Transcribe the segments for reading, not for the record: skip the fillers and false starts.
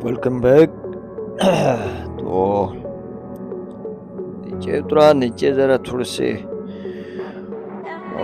Welcome back. तो नीचे उतरा, नीचे ज़रा थोड़े से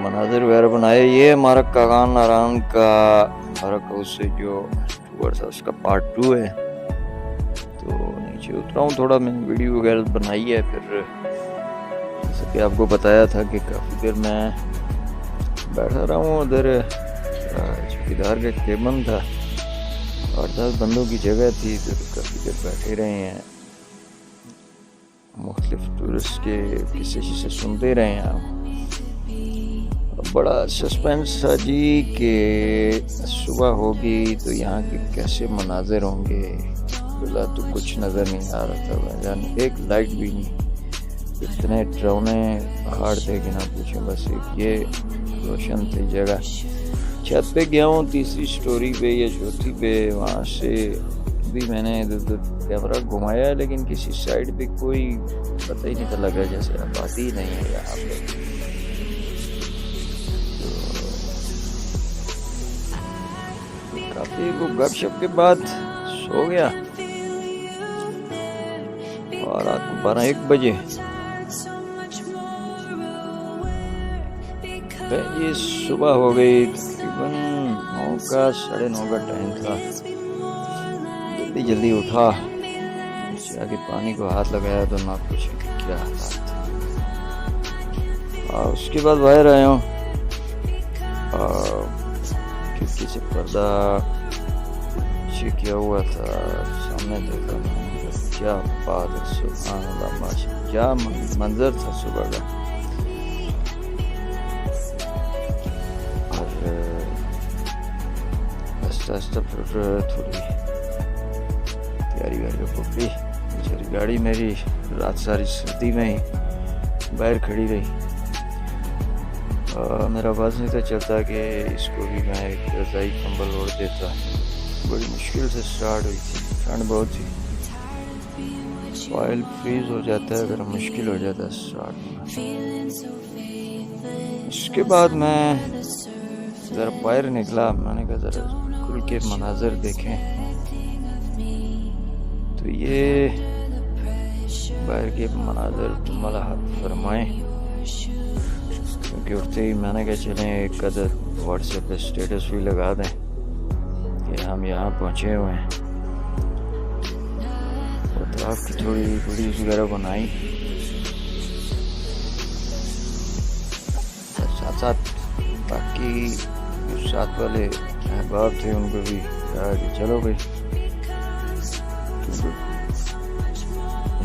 मनाज़िर वगैरह बनाए। ये हमारा कागान नारायण का भारत हाउस से जो टूर था उसका पार्ट 2 है। तो नीचे उतरा हूँ, थोड़ा मैंने वीडियो वगैरह बनाई है। फिर जैसे कि आपको बताया था कि काफ़ी देर मैं बैठा रहा हूँ उधर। चौकीदार का केबिन था और 10 बंदों की जगह थी, तो काफ़ी देर बैठे रहे हैं। मुख्तलिफ टूरिस्ट के किस्से सुनते रहे हैं हम। बड़ा सस्पेंस था जी कि सुबह होगी तो यहाँ के कैसे मनाजिर होंगे। खुला तो कुछ नज़र नहीं आ रहा था भाईजान, एक लाइट भी नहीं। इतने डरावने पहाड़ थे कि ना पूछें। बस एक ये रोशन थी जगह। छत पे गया हूँ, तीसरी स्टोरी पे या चौथी पे। वहाँ से भी मैंने इधर कैमरा घुमाया, लेकिन किसी साइड पे कोई पता ही नहीं था, लगा जैसे आबादी ही नहीं है यहाँ पे। तो काफी वो गपशप के बाद सो गया और रात को 12-1 बजे ये सुबह हो गई। तकरीबन 9 का 9:30 का टाइम था। जल्दी जल्दी उठा, आगे पानी को हाथ लगाया तो ना कुछ क्या हालात। और उसके बाद बाहर आया हूँ, खिड़की से पर्दा नीचे किया हुआ था, सामने देखा। क्या बात है, सुभान अल्लाह, माशाअल्लाह, क्या मंजर था सुबह का। आस्ता फिर थोड़ी तैयारी वगैरह पकड़ी। बेचारी गाड़ी मेरी रात सारी सर्दी में ही बाहर खड़ी रही। मेरा बस नहीं था चलता कि इसको भी मैं एक रज़ाई कंबल ओढ़ देता। बड़ी मुश्किल से स्टार्ट हुई थी, ठंड बहुत थी। ऑयल फ्रीज हो जाता है अगर मुश्किल हो जाता है स्टार्ट में। उसके बाद मैं ज़रा बाहर निकला, मैंने कहा ज़रा खुल के मनाज़र देखें। तो ये बाहर के मनाज़र मलाहत फरमाएं, क्योंकि उठते ही मैंने कहा चलें एक कदर व्हाट्सएप पे स्टेटस भी लगा दें कि हम यहाँ पहुँचे हुए हैं। तो आपकी थोड़ी वीडियोस वगैरह बनाई, साथ साथ बाकी जो साथ वाले अहबाब थे उनको भी कहा कि चलो भाई।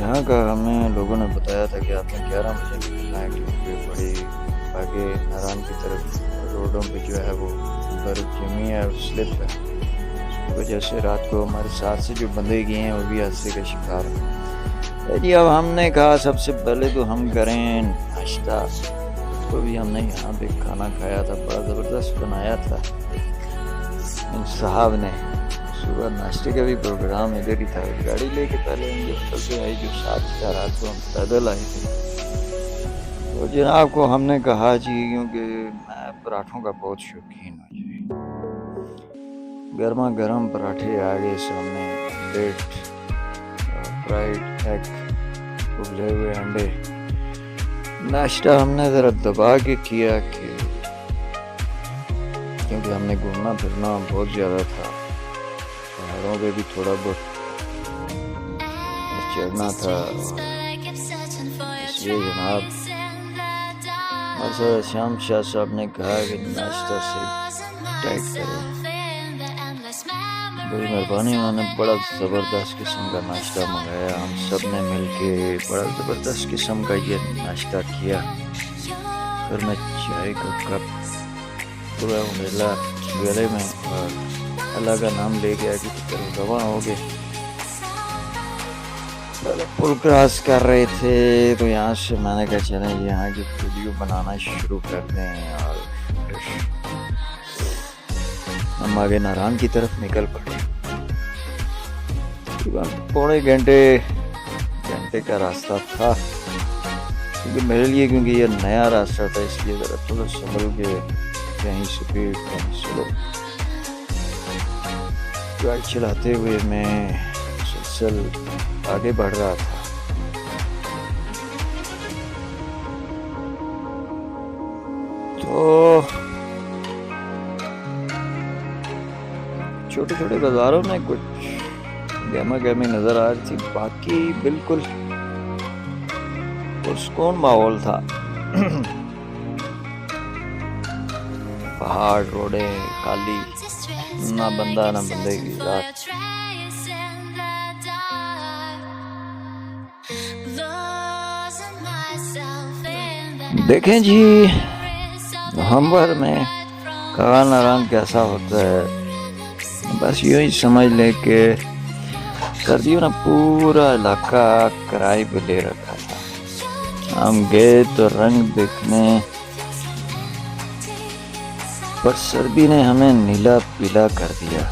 यहाँ का हमें लोगों ने बताया था कि आपने 11 बजे निकलना है, क्योंकि बड़ी आगे नारायण की तरफ रोडों पे जो है वो बर्फ जमी है और स्लिप है। उसकी वजह से रात को हमारे साथ से जो बंदे गए हैं वो भी हादसे का शिकार है जी। अब हमने कहा सबसे पहले तो हम करें नाश्ता। तो भी हमने यहाँ पे खाना खाया था, बड़ा ज़बरदस्त बनाया था इन साहब ने। सुबह नाश्ते का भी प्रोग्राम इधर ही था। गाड़ी लेके पहले हम जब चलते आई, जो 7 रात को हम पैदल आए थे। तो जनाब को हमने कहा जी, क्योंकि मैं पराठों का बहुत शौकीन हूँ जी, गर्मा गर्म पराठे आ गए सामने, ब्रेड, फ्राइड एग, उबले हुए अंडे। नाश्ता हमने ज़रा दबा के किया क्योंकि हमने घूमना फिरना बहुत ज़्यादा था, पहाड़ों पे भी थोड़ा बहुत चढ़ना था। इसलिए जनाब हमारे श्याम शाह साहब ने कहा कि नाश्ता से टाइट करें। बड़ी मेहरबानी, उन्होंने बड़ा ज़बरदस्त किस्म का नाश्ता मंगाया। हम सब ने मिल के बड़ा ज़बरदस्त किस्म का ये नाश्ता किया। फिर मैं चाय का कप पूरा मिला गले में और अल्लाह का नाम ले गया कि तरफ रवाना हो गए। पुल क्रॉस कर रहे थे तो यहाँ से मैंने कहा चलें यहाँ की वीडियो बनाना शुरू कर दें। और हम आगे नारायण की तरफ निकल पड़े। पौने घंटे का रास्ता था क्योंकि मेरे लिए, क्योंकि ये नया रास्ता था, इसलिए ज़रा थोड़ा संभल के कहीं स्पीड कहीं स्लो। गाड़ी चलाते हुए मैं मुसलसल आगे बढ़ रहा था। तो छोटे छोटे बाजारों में कुछ गहमा गहमी नजर आ रही थी, बाकी बिल्कुल पुरसुकून माहौल था। पहाड़, रोडें खाली, ना बंदा ना बंदे की रात। देखें जी, नवंबर में कागान नारायण कैसा होता है, बस यूं ही समझ ले कि सर्दियों ने पूरा इलाका किराए पे ले रखा था। हम गए तो रंग देखने, पर सर्दी ने हमें नीला पीला कर दिया।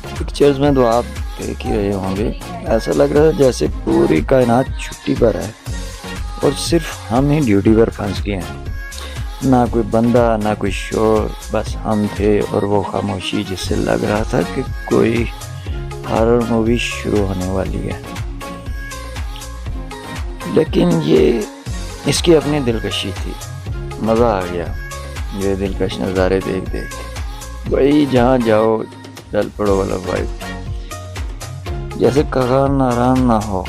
पिक्चर्स में तो आप देख ही रहे होंगे, ऐसा लग रहा है जैसे पूरी कायनात छुट्टी पर है और सिर्फ हम ही ड्यूटी पर फंस गए हैं। ना कोई बंदा ना कोई शोर, बस हम थे और वो खामोशी जिससे लग रहा था कि कोई हॉरर मूवी शुरू होने वाली है। लेकिन ये इसकी अपनी दिलकशी थी, मज़ा आ गया ये दिलकश नज़ारे देख देख। वही जहाँ जाओ चल पड़ो वाला भाई, जैसे कागान नारायण ना हो,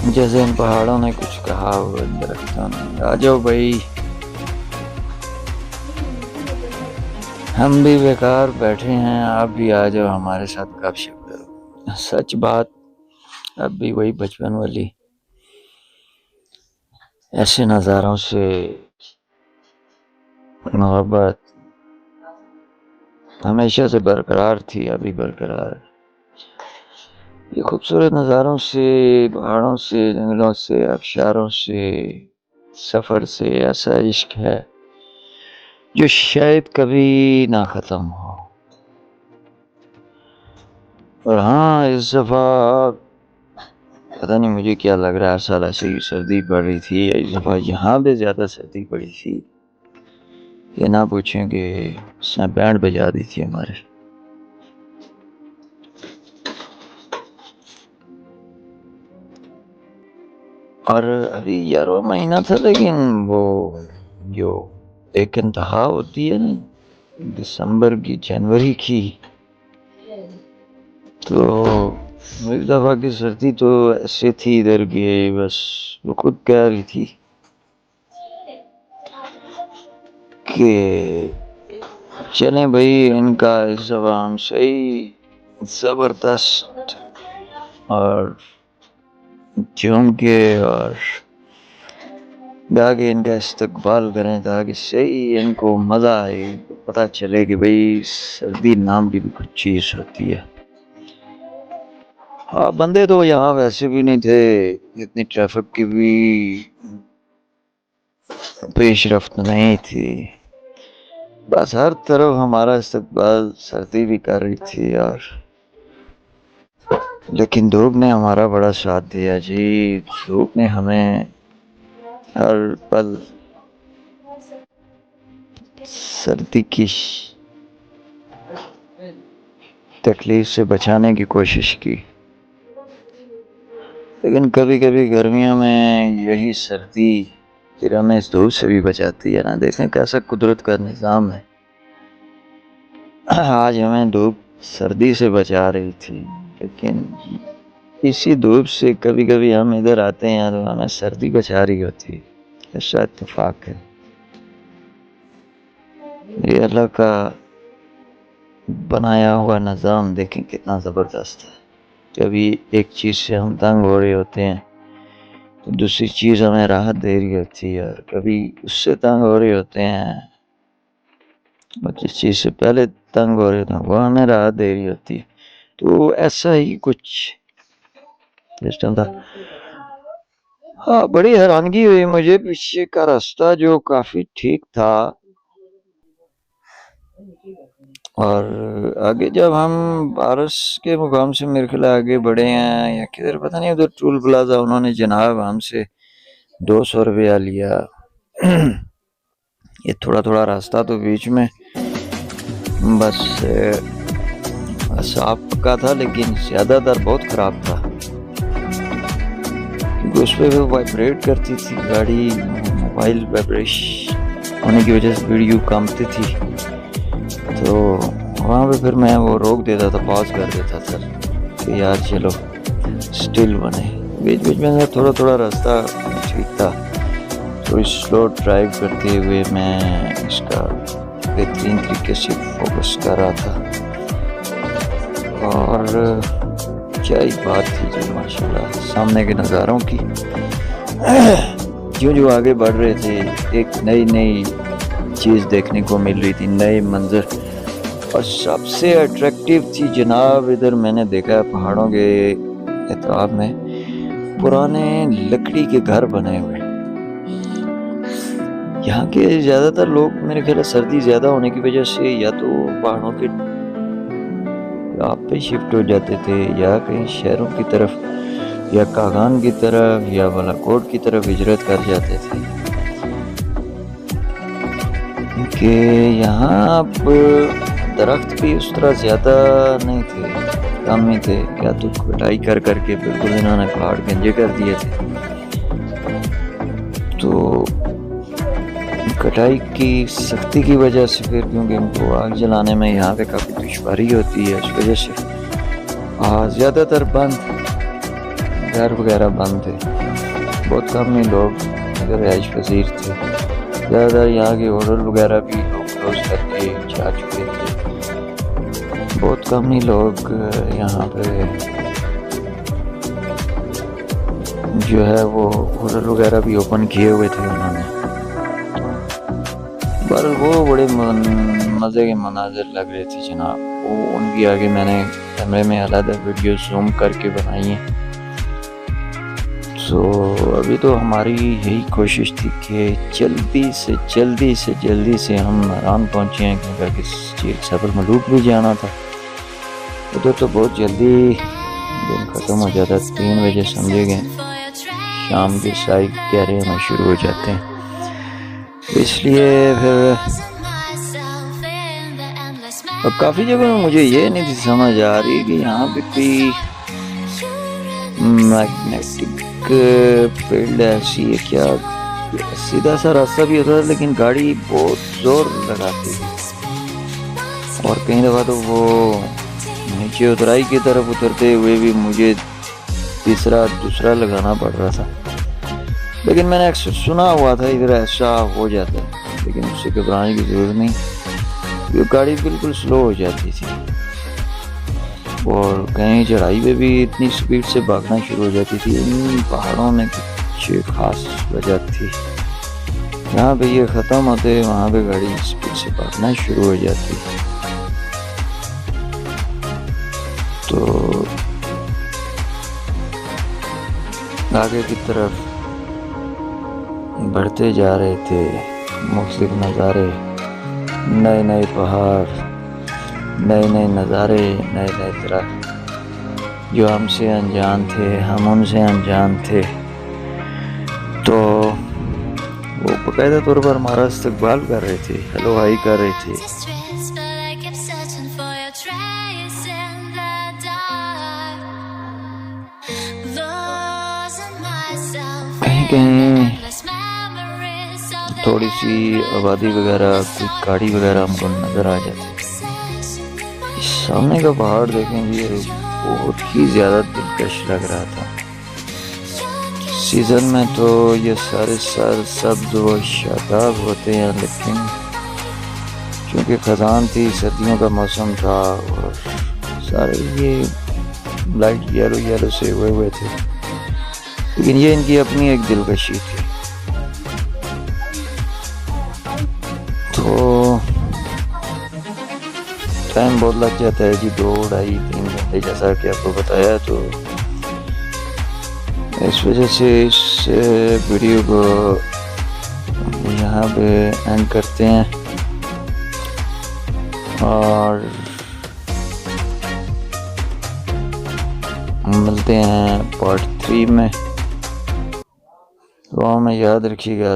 जैसे इन पहाड़ों ने कुछ कहा हो दरख्तों ने, आ जाओ भाई, हम भी बेकार बैठे हैं, आप भी आ जाओ हमारे साथ गपशप करो। सच बात, अब भी वही बचपन वाली ऐसे नज़ारों से मोहब्बत हमेशा से बरकरार थी, अभी बरकरार। ये खूबसूरत नज़ारों से, पहाड़ों से, जंगलों से, आबशारों से, सफ़र से ऐसा इश्क है जो शायद कभी ना ख़त्म हो। और हाँ, इस दफ़ा पता नहीं मुझे क्या लग रहा है, हर साल ऐसे ही सर्दी पड़ रही थी, इस दफ़ा यहाँ पे ज़्यादा सर्दी पड़ी थी। ये ना पूछें कि उसने बैंड बजा दी थी हमारे। और अभी 11वां महीना था, लेकिन वो जो एक इंतहा होती है ना दिसंबर की, जनवरी की, तो इस दफ़ा की सर्दी तो ऐसे थी इधर की, बस वो खुद कह रही थी कि चलें भाई, इनका इस दफ़ा हम सही ज़बरदस्त और झूम के और गा के इनका इस्तकबाल करें, ताकि सही इनको मज़ा आए, पता चले कि भाई सर्दी नाम की भी कुछ चीज़ होती है। हाँ, बंदे तो यहाँ वैसे भी नहीं थे, इतनी ट्रैफिक की भी पेशरफ्त नहीं थी, बस हर तरफ हमारा इस्तकबाल सर्दी भी कर रही थी। और लेकिन धूप ने हमारा बड़ा साथ दिया जी, धूप ने हमें हर पल सर्दी की तकलीफ से बचाने की कोशिश की। लेकिन कभी कभी गर्मियों में यही सर्दी फिर हमें इस धूप से भी बचाती है ना। देखें कैसा कुदरत का निज़ाम है, आज हमें धूप सर्दी से बचा रही थी, लेकिन इसी धूप से कभी कभी हम इधर आते हैं तो हमें सर्दी बचा रही होती है। ऐसा इत्तेफाक है, ये अल्लाह का बनाया हुआ निज़ाम देखें कितना ज़बरदस्त है। कभी एक चीज़ से हम तंग हो रहे होते हैं तो दूसरी चीज़ हमें राहत दे रही होती है, और कभी उससे तंग हो रहे होते हैं और जिस चीज़ से पहले तंग हो रहे होते हैं वो हमें राहत दे रही होती है। तो ऐसा ही कुछ सिस्टम था। हाँ, बड़ी हैरानगी हुई मुझे, पीछे का रास्ता जो काफ़ी ठीक था, और आगे जब हम पारस के मुकाम से मेरे ख्याल आगे बढ़े हैं या किधर पता नहीं, उधर टूल प्लाजा उन्होंने जनाब हमसे 200 रुपया लिया ये थोड़ा थोड़ा रास्ता तो बीच में बस साफ पक्का था, लेकिन ज़्यादातर बहुत ख़राब था क्योंकि उस पर वो वाइब्रेट करती थी गाड़ी। मोबाइल वाइब्रेशन होने की वजह से वीडियो कांपती थी, तो वहाँ पे फिर मैं वो रोक देता था, पॉज कर देता था कि यार चलो स्टिल बने। बीच बीच में थोड़ा थोड़ा रास्ता ठीक था, तो स्लो ड्राइव करते हुए मैं इसका बेहतरीन तरीके से फोकस कर रहा था। और क्या ही बात थी जी माशाल्लाह सामने के नज़ारों की। जो जो आगे बढ़ रहे थे एक नई नई चीज़ देखने को मिल रही थी, नए मंजर। और सबसे अट्रैक्टिव थी जनाब, इधर मैंने देखा पहाड़ों के एतराफ में पुराने लकड़ी के घर बने हुए। यहाँ के ज़्यादातर लोग मेरे ख्याल सर्दी ज़्यादा होने की वजह से या तो पहाड़ों के आप पे शिफ्ट हो जाते थे या कहीं शहरों की तरफ या कागान की तरफ या बालाकोट की तरफ हिजरत कर जाते थे, कि यहाँ अब दरख्त भी उस तरह ज़्यादा नहीं थे, कम ही थे। या तो कटाई कर करके बिल्कुल इन्होंने पहाड़ गंजे कर दिए थे। तो कटाई की सख्ती की वजह से फिर क्योंकि इनको आग जलाने में यहाँ पे काफ़ी दुश्वारी होती है, इस वजह से ज़्यादातर बंद घर वगैरह बंद थे। बहुत कम ही लोग अगर रिहाइश पजीर थे। ज़्यादातर यहाँ के होटल वगैरह भी लोग क्लोज करके जा चुके थे। बहुत कम ही लोग यहाँ पे जो है वो होटल वगैरह भी ओपन किए हुए थे उन्होंने। पर वो बड़े मज़े के मनाजिर लग रहे थे जनाब। वो उनकी आगे मैंने कैमरे में अलग वीडियो जूम करके बनाई है। तो अभी तो हमारी यही कोशिश थी कि जल्दी से हम नारायण पहुँचे हैं, क्योंकि किसी सफ़र मलूक भी जाना था। उधर तो बहुत जल्दी दिन ख़त्म हो जाता, 3 बजे समझे गए शाम के 11 में शुरू हो जाते हैं। इसलिए फिर अब काफ़ी जगह में मुझे ये नहीं थी समझ आ रही कि यहाँ पे कोई मैग्नेटिक फील्ड ऐसी है क्या। सीधा सा रास्ता भी होता था लेकिन गाड़ी बहुत जोर लगाती थी, और कई दफ़ा तो वो नीचे उतराई की तरफ उतरते हुए भी मुझे दूसरा लगाना पड़ रहा था। लेकिन मैंने अक्सर सुना हुआ था इधर ऐसा हो जाता है, लेकिन उससे घबराने की ज़रूरत नहीं, क्योंकि गाड़ी बिल्कुल स्लो हो जाती थी और कहीं चढ़ाई पे भी इतनी स्पीड से भागना शुरू हो जाती थी। इन पहाड़ों में कुछ खास वजह थी, जहाँ पे ये ख़त्म होते वहाँ पे गाड़ी स्पीड से भागना शुरू हो जाती। तो आगे की तरफ बढ़ते जा रहे थे, मुख्तलिफ नज़ारे, नए नए पहाड़, नए नए नज़ारे, नए नए तरह जो हमसे अनजान थे, हम उनसे अनजान थे। तो वो बाकायदा तौर पर हमारा इस्तकबाल कर रहे थे, हेलो हाई कर रहे थे। कहीं कहीं थोड़ी सी आबादी वगैरह, कोई गाड़ी वगैरह हमको नज़र आ जाती। सामने का पहाड़ देखेंगे बहुत ही ज़्यादा दिलकश लग रहा था। सीज़न में तो ये सारे सब्ज़ व शादाब होते हैं, लेकिन क्योंकि खज़ान थी, सर्दियों का मौसम था और सारे ये लाइट येलो से हुए थे, लेकिन ये इनकी अपनी एक दिलकशी थी। तो टाइम बहुत लग जाता है जी, 2, 2.5, 3 घंटे जैसा कि आपको बताया। तो इस वजह से इस वीडियो को यहाँ पे एंड करते हैं और मिलते हैं पार्ट 3 में। तो हमें याद रखिएगा।